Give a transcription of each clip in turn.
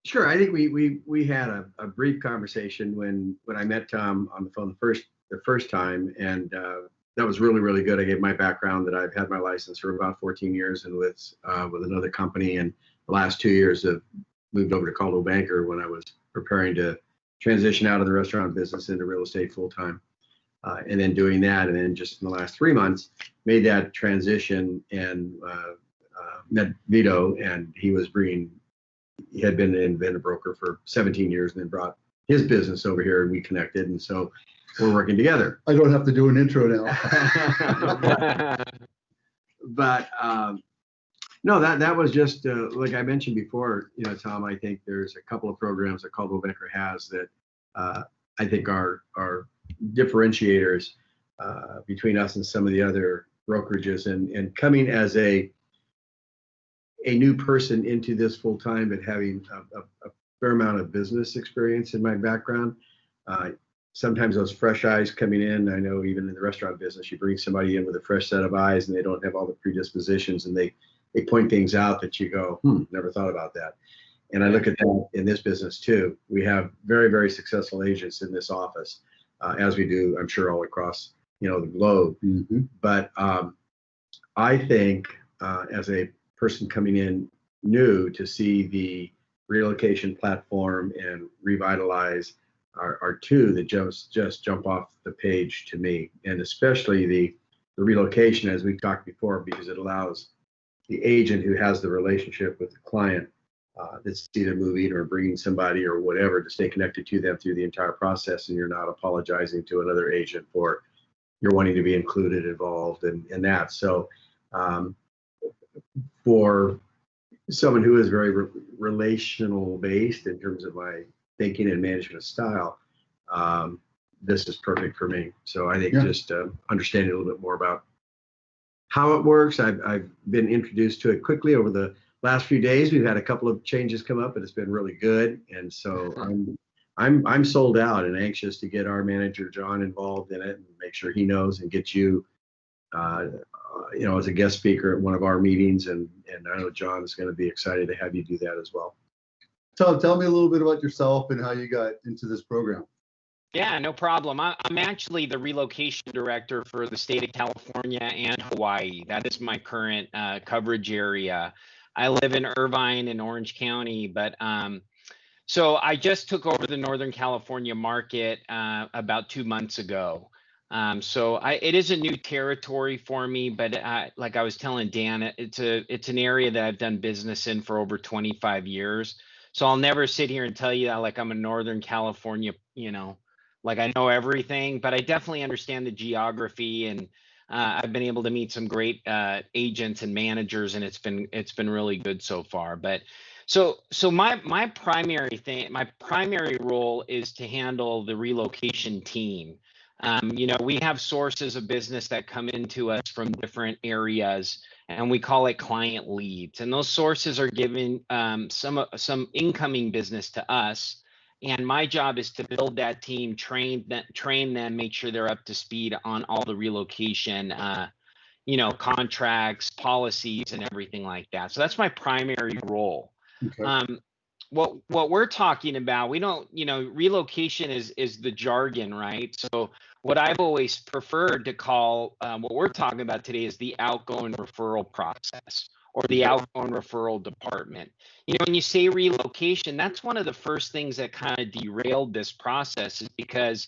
Sure. I think we had a brief conversation when I met Tom on the phone the first time, and that was really, really good. I gave my background that I've had my license for about 14 years and with another company, and the last 2 years have moved over to Coldwell Banker when I was preparing to transition out of the restaurant business into real estate full time, and then doing that, and then just in the last 3 months made that transition and met Vito, and he had been an independent broker for 17 years and then brought his business over here, and we connected, and so we're working together. I don't have to do an intro now. but no, that was just like I mentioned before, Tom, I think there's a couple of programs that Coldwell Banker has that I think are differentiators between us and some of the other brokerages, and coming as a new person into this full time, but having a fair amount of business experience in my background. Sometimes those fresh eyes coming in, I know even in the restaurant business, you bring somebody in with a fresh set of eyes and they don't have all the predispositions, and they point things out that you go, never thought about that. And I look at that in this business too. We have very, very successful agents in this office, as we do, I'm sure, all across, the globe. Mm-hmm. But I think as a person coming in new, to see the relocation platform and Revitalize are two that just jump off the page to me, and especially the relocation, as we've talked before, because it allows the agent who has the relationship with the client that's either moving or bringing somebody or whatever to stay connected to them through the entire process, and you're not apologizing to another agent for you're wanting to be included, involved, and that. So for someone who is very relational based in terms of my thinking and management style, this is perfect for me. So I think just understanding a little bit more about how it works. I've been introduced to it quickly over the last few days. We've had a couple of changes come up, but it's been really good. And so I'm sold out and anxious to get our manager John involved in it and make sure he knows and get you as a guest speaker at one of our meetings, and I know John is going to be excited to have you do that as well. Tom, tell me a little bit about yourself and how you got into this program. Yeah, no problem. I'm actually the Relocation Director for the state of California and Hawaii. That is my current coverage area. I live in Irvine in Orange County, but so I just took over the Northern California market about 2 months ago. So it is a new territory for me, but like I was telling Dan, it's an area that I've done business in for over 25 years. So I'll never sit here and tell you that like I'm a Northern California, like I know everything, but I definitely understand the geography, and I've been able to meet some great agents and managers, and it's been really good so far. But so my primary role is to handle the relocation team. We have sources of business that come into us from different areas, and we call it client leads. And those sources are giving some incoming business to us. And my job is to build that team, train them, make sure they're up to speed on all the relocation, contracts, policies, and everything like that. So that's my primary role. Okay. What we're talking about, we don't, relocation is the jargon, right? So what I've always preferred to call what we're talking about today is the outgoing referral process, or the outgoing referral department. When you say relocation, that's one of the first things that kind of derailed this process, is because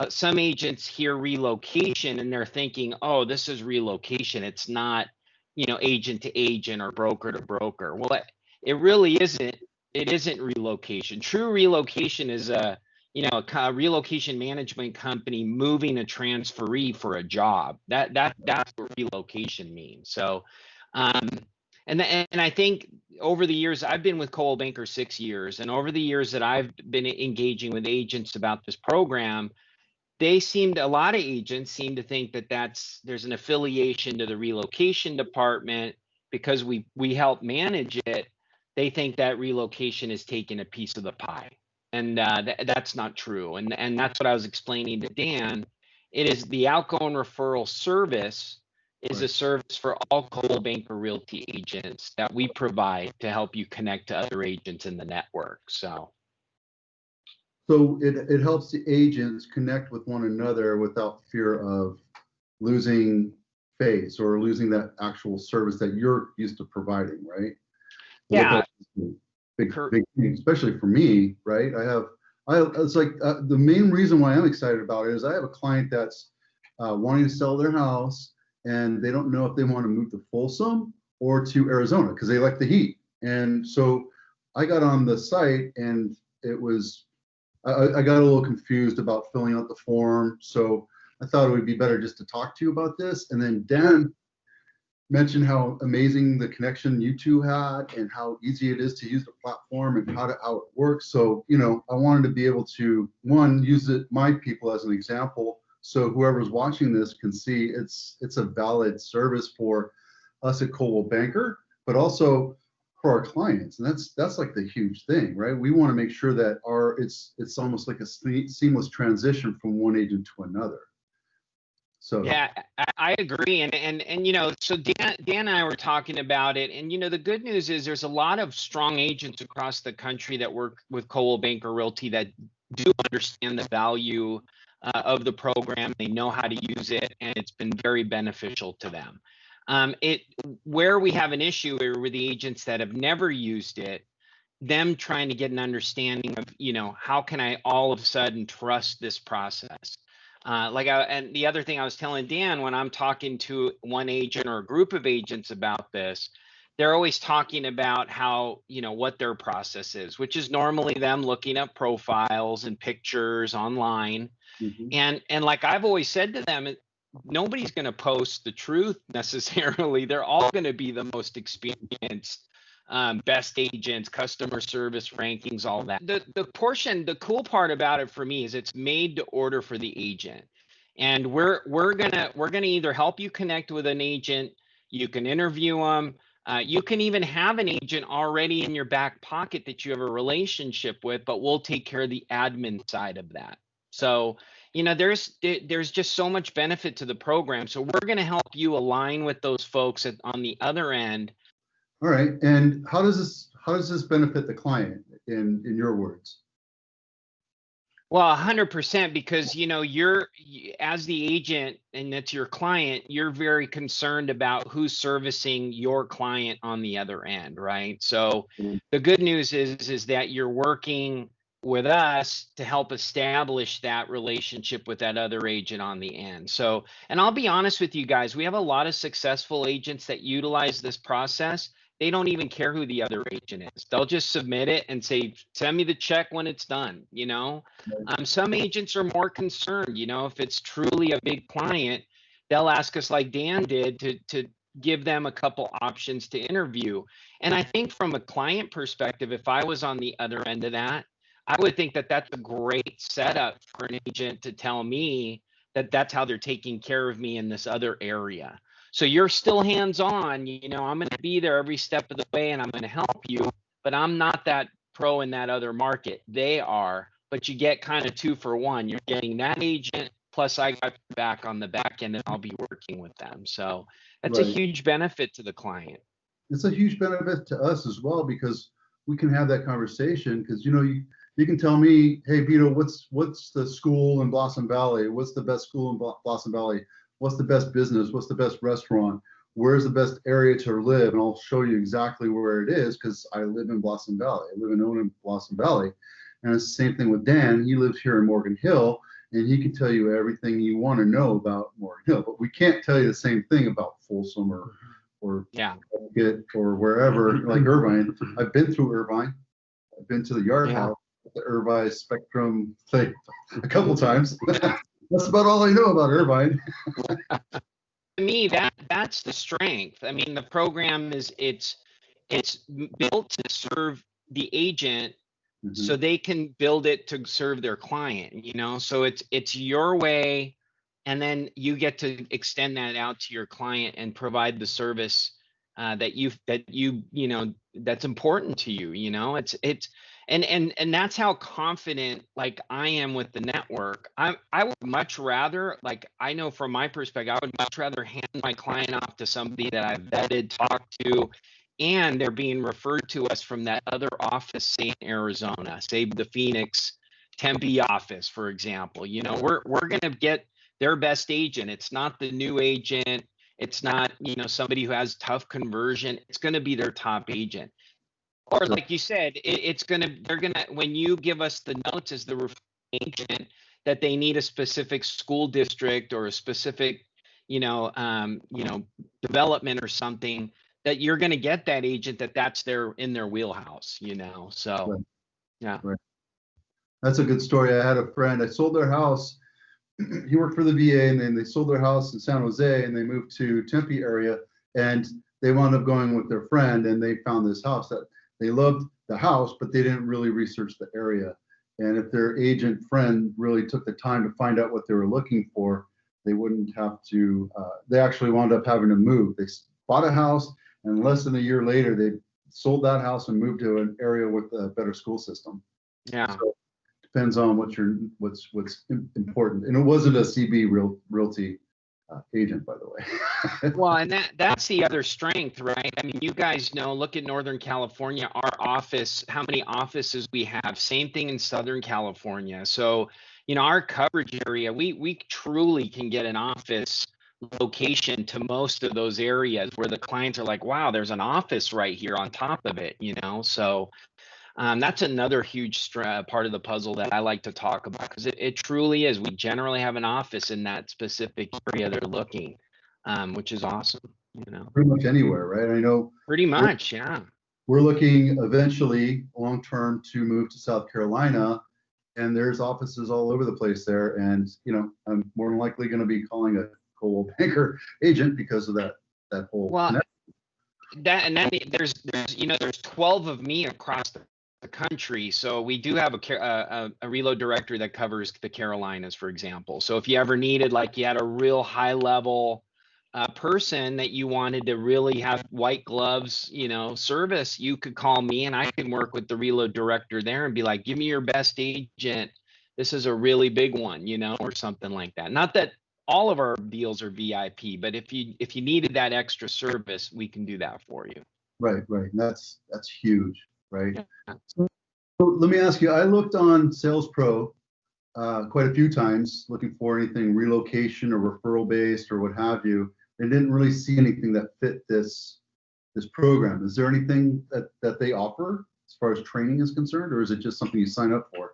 some agents hear relocation and they're thinking, oh, this is relocation. It's not, agent to agent or broker to broker. Well, it really isn't. It isn't relocation. True relocation is a relocation management company moving a transferee for a job. That's what relocation means. So, and I think over the years, I've been with Coldwell Banker 6 years, and over the years that I've been engaging with agents about this program, a lot of agents seem to think that there's an affiliation to the relocation department because we help manage it. They think that relocation is taking a piece of the pie, and that's not true. And that's what I was explaining to Dan. It is the outgoing referral service is Right. a service for all Coldwell Banker Realty agents that we provide to help you connect to other agents in the network. So So it helps the agents connect with one another without fear of losing face or losing that actual service that you're used to providing, right? Look yeah, at big thing, especially for me, right? It's like the main reason why I'm excited about it is I have a client that's wanting to sell their house and they don't know if they want to move to Folsom or to Arizona because they like the heat. And so I got on the site and it was, I got a little confused about filling out the form. So I thought it would be better just to talk to you about this. And then Dan mentioned how amazing the connection you two had and how easy it is to use the platform and how it works. So, I wanted to be able to, one, use my people as an example. So whoever's watching this can see it's a valid service for us at Coldwell Banker, but also for our clients. And that's like the huge thing, right? We want to make sure that it's almost like a seamless transition from one agent to another. So yeah, I agree. And so Dan and I were talking about it. And the good news is there's a lot of strong agents across the country that work with Coldwell Banker Realty that do understand the value of the program. They know how to use it, and it's been very beneficial to them. Where we have an issue are with the agents that have never used it, them trying to get an understanding of, how can I all of a sudden trust this process? And the other thing I was telling Dan when I'm talking to one agent or a group of agents about this, they're always talking about how, what their process is, which is normally them looking up profiles and pictures online. mhm. And like I've always said to them, nobody's going to post the truth necessarily. They're all going to be the most experienced, best agents, customer service rankings, all that. The cool part about it for me is it's made to order for the agent, and we're gonna either help you connect with an agent. You can interview them. You can even have an agent already in your back pocket that you have a relationship with, but we'll take care of the admin side of that. So there's just so much benefit to the program. So we're going to help you align with those folks on the other end. All right. And how does this benefit the client in your words? Well, 100%, because as the agent and that's your client, you're very concerned about who's servicing your client on the other end, right? So the good news is that you're working with us to help establish that relationship with that other agent on the end. So, and I'll be honest with you guys, we have a lot of successful agents that utilize this process. They don't even care who the other agent is. They'll just submit it and say, send me the check when it's done. Some agents are more concerned, if it's truly a big client, they'll ask us like Dan did to give them a couple options to interview. And I think from a client perspective, if I was on the other end of that, I would think that that's a great setup for an agent to tell me that that's how they're taking care of me in this other area. So you're still hands-on, I'm going to be there every step of the way and I'm going to help you, but I'm not that pro in that other market. They are, but you get kind of 2 for 1. You're getting that agent, plus I got back on the back end and I'll be working with them. So that's a Right. huge benefit to the client. It's a huge benefit to us as well because we can have that conversation because you can tell me, hey Vito, what's the school in Blossom Valley? What's the best school in Blossom Valley? What's the best business? What's the best restaurant? Where's the best area to live? And I'll show you exactly where it is because I live in Blossom Valley. I live in Blossom Valley. And it's the same thing with Dan. He lives here in Morgan Hill, and he can tell you everything you want to know about Morgan Hill. But we can't tell you the same thing about Folsom or Yeah. or wherever, like Irvine. I've been through Irvine. I've been to the Yard House, the Irvine Spectrum thing a couple times. That's about all I know about Irvine. To me, that's the strength. I mean, the program it's built to serve the agent so they can build it to serve their client, so it's your way, and then you get to extend that out to your client and provide the service that's important to you. And that's how confident like I am with the network. I would much rather, like, I know from my perspective, I would much rather hand my client off to somebody that I've vetted, talked to, and they're being referred to us from that other office, say in Arizona, say the Phoenix, Tempe office, for example. We're gonna get their best agent. It's not the new agent. It's not, somebody who has tough conversion. It's going to be their top agent. Or like you said, they're going to, when you give us the notes as the referring agent that they need a specific school district or a specific, development or something, that you're going to get that agent that's in their wheelhouse, so Right. yeah. Right. That's a good story. I had a friend, I sold their house. He worked for the VA, and then they sold their house in San Jose and they moved to Tempe area, and they wound up going with their friend, and they found this house that they loved the house, but they didn't really research the area. And if their agent friend really took the time to find out what they were looking for, they wouldn't have to, they actually wound up having to move. They bought a house, and less than a year later, they sold that house and moved to an area with a better school system. Yeah. So, depends on what's important. And it wasn't a CB Realty agent, by the way. Well, and that's the other strength, right? I mean, you guys know, look at Northern California, our office, how many offices we have. Same thing in Southern California. So, our coverage area, we truly can get an office location to most of those areas where the clients are like, wow, there's an office right here on top of it, So that's another huge part of the puzzle that I like to talk about, because it truly is. We generally have an office in that specific area they're looking, which is awesome. Pretty much anywhere, right? I know. Pretty much, yeah. We're looking eventually long term to move to South Carolina, and there's offices all over the place there. And I'm more than likely going to be calling a Coldwell Banker agent because of that whole. Well, there's 12 of me across the country. So we do have a reload director that covers the Carolinas, for example. So if you ever needed, like, you had a real high level person that you wanted to really have white gloves, service, you could call me and I can work with the reload director there and be like, give me your best agent. This is a really big one, or something like that. Not that all of our deals are VIP, but if you needed that extra service, we can do that for you. Right. That's huge, right? Yeah. So let me ask you, I looked on Sales Pro quite a few times looking for anything relocation or referral based or what have you, and didn't really see anything that fit this program. Is there anything that they offer as far as training is concerned, or is it just something you sign up for?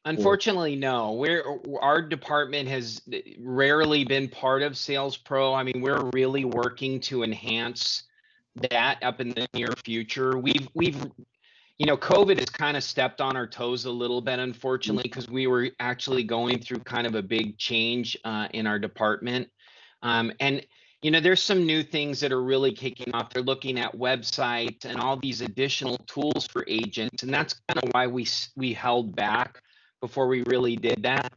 Unfortunately, no. Our department has rarely been part of Sales Pro. I mean, we're really working to enhance that up in the near future. COVID has kind of stepped on our toes a little bit, unfortunately, because we were actually going through kind of a big change in our department. And there's some new things that are really kicking off. They're looking at websites and all these additional tools for agents, and that's kind of why we held back before we really did that.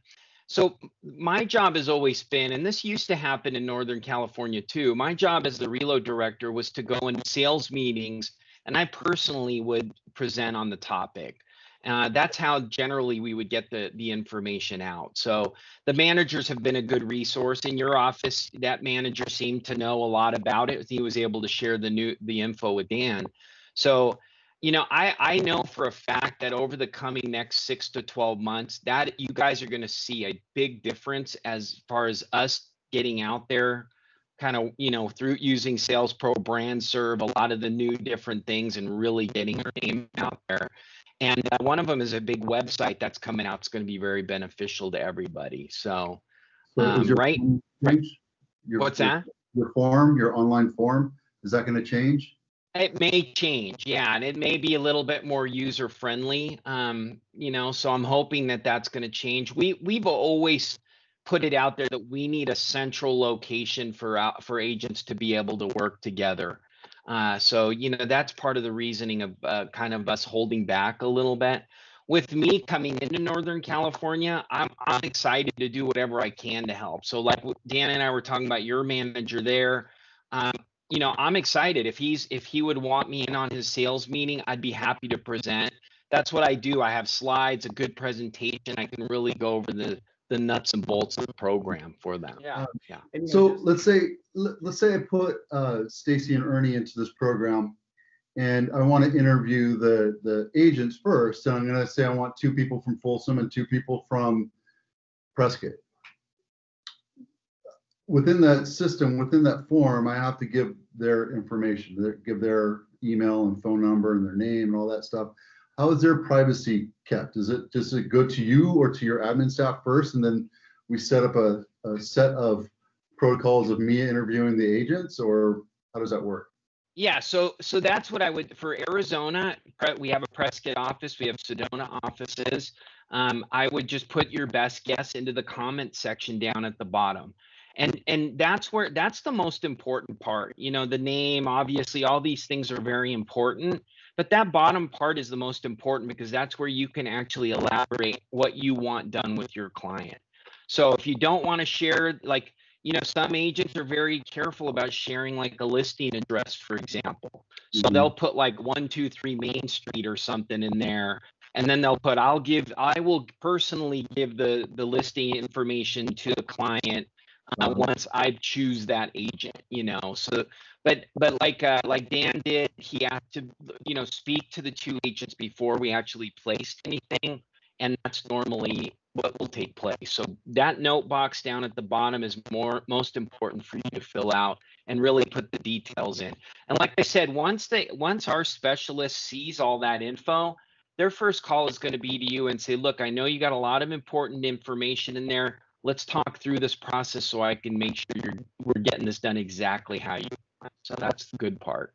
So my job has always been, and this used to happen in Northern California too, my job as the reload director was to go in sales meetings, and I personally would present on the topic. That's how generally we would get the information out. So the managers have been a good resource. In your office, that manager seemed to know a lot about it. He was able to share the info with Dan. So I know for a fact that over the coming next 6 to 12 months, that you guys are going to see a big difference as far as us getting out there, kind of, through using Sales Pro, Brand Serve, a lot of the new different things, and really getting our name out there. And one of them is a big website that's coming out. It's going to be very beneficial to everybody. So is your right. What's that? Your form, your online form, is that going to change? It may change, yeah, and it may be a little bit more user friendly. So I'm hoping that that's going to change. We've always put it out there that we need a central location for agents to be able to work together. So that's part of the reasoning of kind of us holding back a little bit. With me coming into Northern California, I'm excited to do whatever I can to help. So like Dan and I were talking about your manager there. I'm excited. If he would want me in on his sales meeting, I'd be happy to present. That's what I do. I have slides, a good presentation. I can really go over the nuts and bolts of the program for them. Yeah. And, So let's say I put Stacy and Ernie into this program, and I want to interview the agents first. And I'm going to say I want 2 people from Folsom and 2 people from Prescott. Within that system, within that form, I have to give their information, give their email and phone number and their name and all that stuff. How is their privacy kept? Does it go to you or to your admin staff first, and then we set up a set of protocols of me interviewing the agents, or how does that work? Yeah, so that's what I would, for Arizona, we have a Prescott office, we have Sedona offices. I would just put your best guess into the comment section down at the bottom. And that's the most important part. The name, obviously, all these things are very important, but that bottom part is the most important because that's where you can actually elaborate what you want done with your client. So if you don't want to share, like, some agents are very careful about sharing like a listing address, for example. So they'll put like 123 Main Street or something in there. And then they'll put, I will personally give the listing information to the client once I choose that agent, So, but like Dan did, he had to, speak to the 2 agents before we actually placed anything. And that's normally what will take place. So that note box down at the bottom is most important for you to fill out and really put the details in. And like I said, once our specialist sees all that info, their first call is going to be to you and say, look, I know you got a lot of important information in there. Let's talk through this process so I can make sure we're getting this done exactly how you want. So that's the good part.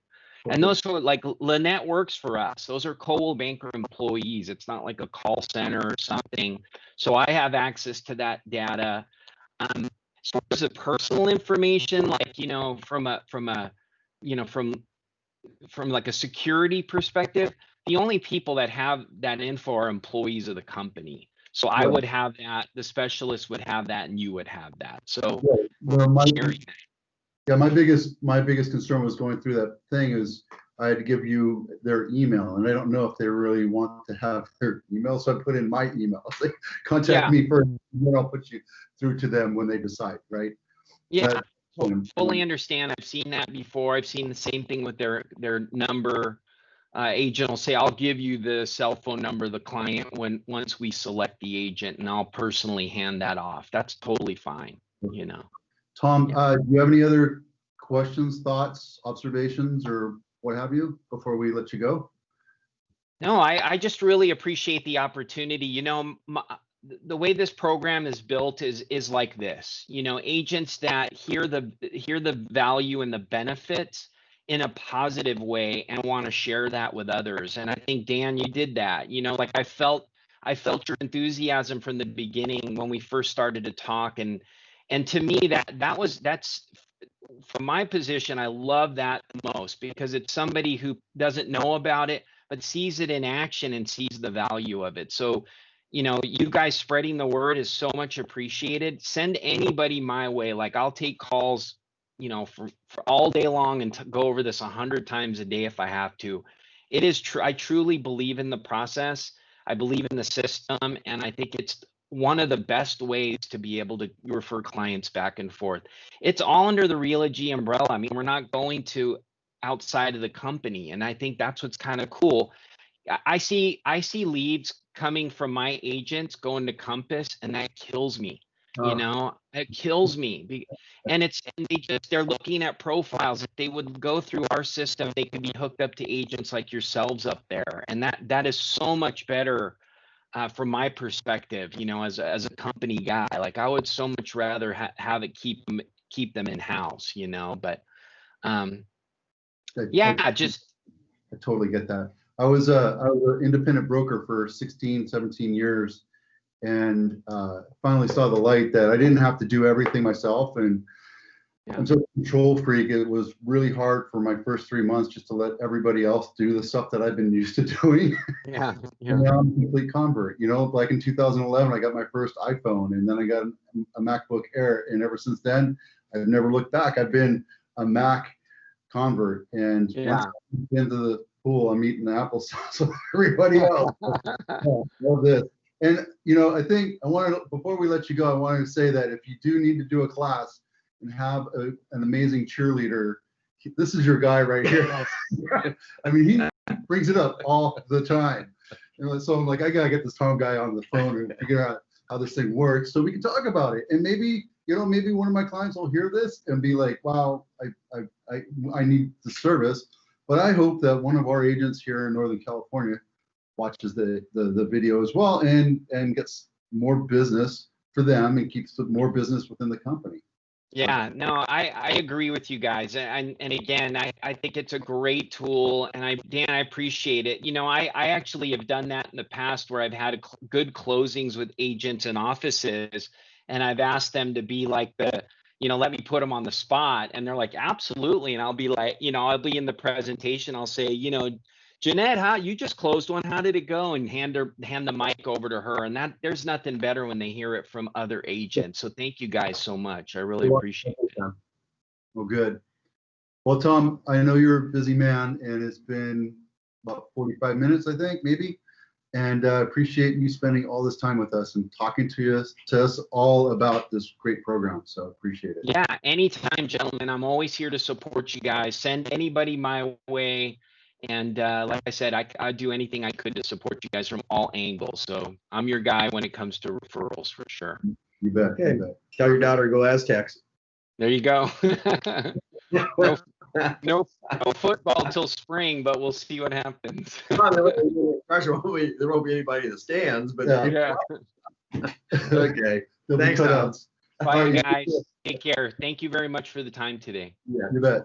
And those are like Lynette works for us. Those are Coldwell Banker employees. It's not like a call center or something. So I have access to that data. So there's a personal information, like, from like a security perspective, the only people that have that info are employees of the company. So I would have that, the specialist would have that, and you would have that. So my biggest concern was going through that thing is I had to give you their email, and I don't know if they really want to have their email, so I put in my email. They contact me first, and then I'll put you through to them when they decide, right? Yeah, fully understand. I've seen that before. I've seen the same thing with their number. Agent will say, I'll give you the cell phone number of the client once we select the agent, and I'll personally hand that off. That's totally fine, Tom, do you have any other questions, thoughts, observations, or what have you before we let you go? No, I just really appreciate the opportunity. The way this program is built is like this. Agents that hear the value and the benefits in a positive way and want to share that with others. And I think, Dan, you did that. Like I felt your enthusiasm from the beginning when we first started to talk, and to me that's from my position, I love that the most because it's somebody who doesn't know about it but sees it in action and sees the value of it. So you guys spreading the word is so much appreciated. Send anybody my way. Like I'll take calls for all day long and go over this 100 times a day if I have to. It is true. I truly believe in the process. I believe in the system, and I think it's one of the best ways to be able to refer clients back and forth. It's all under the Realogy umbrella. I mean, we're not going to outside of the company, and I think that's what's kind of cool. I see leads coming from my agents going to Compass, and that kills me. It kills me. And they're looking at profiles. If they would go through our system, they could be hooked up to agents like yourselves up there. And that is so much better from my perspective, as a company guy. Like I would so much rather have it keep them in house, but I totally get that. I was an independent broker for 16, 17 years, and finally saw the light that I didn't have to do everything myself. And I'm such a control freak. It was really hard for my first 3 months just to let everybody else do the stuff that I've been used to doing. And now I'm a complete convert. Like in 2011, I got my first iPhone, and then I got a MacBook Air, and ever since then, I've never looked back. I've been a Mac convert. And Yeah. once I get into the pool, I'm eating the applesauce with everybody else. Love this. And I think I wanted before we let you go, I wanted to say that if you do need to do a class and have an amazing cheerleader, this is your guy right here. I mean, he brings it up all the time. So I'm like, I gotta get this Tom guy on the phone and figure out how this thing works so we can talk about it. And maybe one of my clients will hear this and be like, wow, I need the service. But I hope that one of our agents here in Northern California watches the video as well and gets more business for them and keeps more business within the company. Yeah, no, I agree with you guys. And again, I think it's a great tool, and Dan, I appreciate it. I actually have done that in the past where I've had good closings with agents and offices, and I've asked them to be like let me put them on the spot, and they're like, absolutely. And I'll be like, I'll be in the presentation, I'll say, Jeanette, you just closed one. How did it go? And hand the mic over to her. And there's nothing better when they hear it from other agents. So thank you guys so much. I really appreciate it. Well, good. Well, Tom, I know you're a busy man, and it's been about 45 minutes, I think, maybe. And appreciate you spending all this time with us and talking to us all about this great program. So appreciate it. Yeah, anytime, gentlemen. I'm always here to support you guys. Send anybody my way. And like I said, I do anything I could to support you guys from all angles. So I'm your guy when it comes to referrals, for sure. You bet. Okay. You bet. Tell your daughter to go Aztecs. There you go. No football till spring, but we'll see what happens. There won't be anybody in the stands, but Yeah. Okay. Thanks, Tom. Bye, guys. Take care. Thank you very much for the time today. Yeah, you bet.